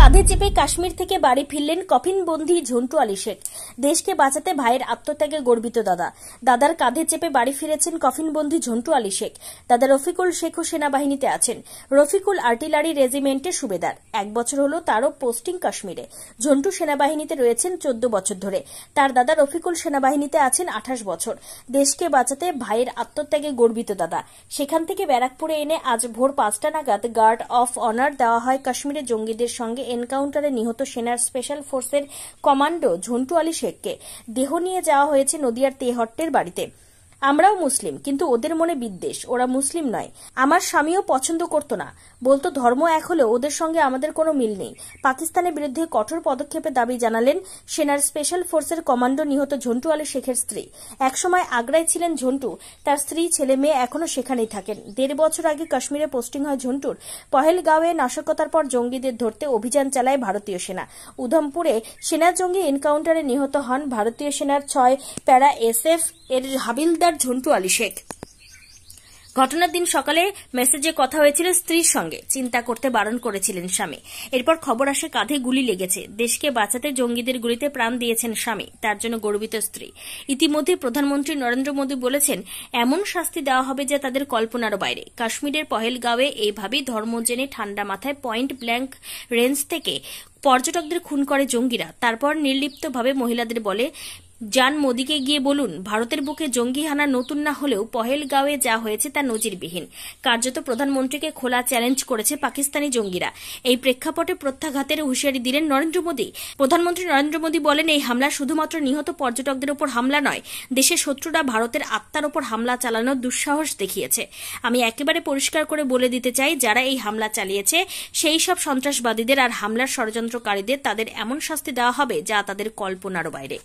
কাঁধে চেপে কাশ্মীর থেকে বাড়ি ফিরলেন কফিনবন্দি ঝন্টু আলী শেখ। দেশকে বাঁচাতে ভাইয়ের আত্মত্যাগে গর্বিত দাদা। দাদার কাঁধে চেপে বাড়ি ফিরেছেন কফিনবন্দি ঝন্টু আলী শেখ। দাদা রফিকুল শেখও সেনাবাহিনীতে আছেন। রফিকুল আর্টিলারি রেজিমেন্টের সুবেদার। 1 বছর হলো তারও পোস্টিং কাশ্মীরে। ঝন্টু সেনাবাহিনীতে রয়েছেন 14 বছর ধরে। তার দাদা রফিকুল সেনাবাহিনীতে আছেন 28 বছর। দেশকে বাঁচাতে ভাইয়ের আত্মত্যাগে গর্বিত দাদা। সেখান থেকে ব্যারাকপুরে এনে আজ ভোর 5টা নাগাদ গার্ড অফ অনার দেওয়া হয় কাশ্মীরে জঙ্গিদের সঙ্গে এনকাউন্টারে নিহত সেনার স্পেশাল ফোর্সের কমান্ডো ঝন্টু আলী শেখকে। দেহ নিয়ে যাওয়া হয়েছে নদিয়ার তেহট্টের বাড়িতে। আমরাও মুসলিম, কিন্তু ওদের মনে বিদ্বেষ, ওরা মুসলিম নয়। আমার স্বামীও পছন্দ করত না, বলতো ধর্ম এক হলেও ওদের সঙ্গে আমাদের কোনো মিল নেই। পাকিস্তানের বিরুদ্ধে কঠোর পদক্ষেপের দাবি জানালেন সেনার স্পেশাল ফোর্সের কমান্ডো নিহত ঝন্টু আলী শেখের স্ত্রী। একসময় আগ্রায় ছিলেন ঝন্টু, তার স্ত্রী ছেলে মেয়ে এখনো সেখানেই থাকেন। 1.5 বছর আগে কাশ্মীরে পোস্টিং হয় ঝন্টুর। পহেলগাঁওয়ে নাশকতার পর জঙ্গিদের ধরতে অভিযান চালায় ভারতীয় সেনা। উধমপুরে সেনা জঙ্গি এনকাউন্টারে নিহত হন ভারতীয় সেনার 6 প্যারা SF এর হাবিলদার ঝন্টু আলী শেখ। ঘটনার দিন সকালে মেসেজে কথা হয়েছিল স্ত্রীর সঙ্গে। চিন্তা করতে বারণ করেছিলেন স্বামী। এরপর খবর আসে কাঁধে গুলি লেগেছে। দেশকে বাঁচাতে জঙ্গিদের গুলিতে প্রাণ দিয়েছেন স্বামী, তার জন্য গর্বিত স্ত্রী। ইতিমধ্যে প্রধানমন্ত্রী নরেন্দ্র মোদী বলেছেন এমন শাস্তি দেওয়া হবে যা তাদের কল্পনারও বাইরে। কাশ্মীরের পহেলগাঁওয়ে এইভাবেই ধর্ম জেনে ঠান্ডা মাথায় পয়েন্ট ব্ল্যাঙ্ক রেঞ্জ থেকে পর্যটকদের খুন করে জঙ্গিরা। তারপর নির্লিপ্তভাবে মহিলাদের বলে, যান মোদীকে গিয়ে বলুন ভারতের বুকে জঙ্গি হানা নতুন না হলেও পহেলগাঁওয়ে যা হয়েছে তা নজিরবিহীন। কার্যত প্রধানমন্ত্রীকে খোলা চ্যালেঞ্জ করেছে পাকিস্তানি জঙ্গিরা। এই প্রেক্ষাপটে প্রত্যাঘাতের হুঁশিয়ারি দিলেন নরেন্দ্র মোদী। প্রধানমন্ত্রী নরেন্দ্র মোদী বলেন, এই হামলা শুধুমাত্র নিহত পর্যটকদের ওপর হামলা নয়, দেশের শত্রুরা ভারতের আত্মার ওপর হামলা চালানোর দুঃসাহস দেখিয়েছে। আমি একেবারে পরিষ্কার করে বলে দিতে চাই, যারা এই হামলা চালিয়েছে সেই সব সন্ত্রাসবাদীদের আর হামলার ষড়যন্ত্রকারীদের তাদের এমন শাস্তি দেওয়া হবে যা তাদের কল্পনারও বাইরে।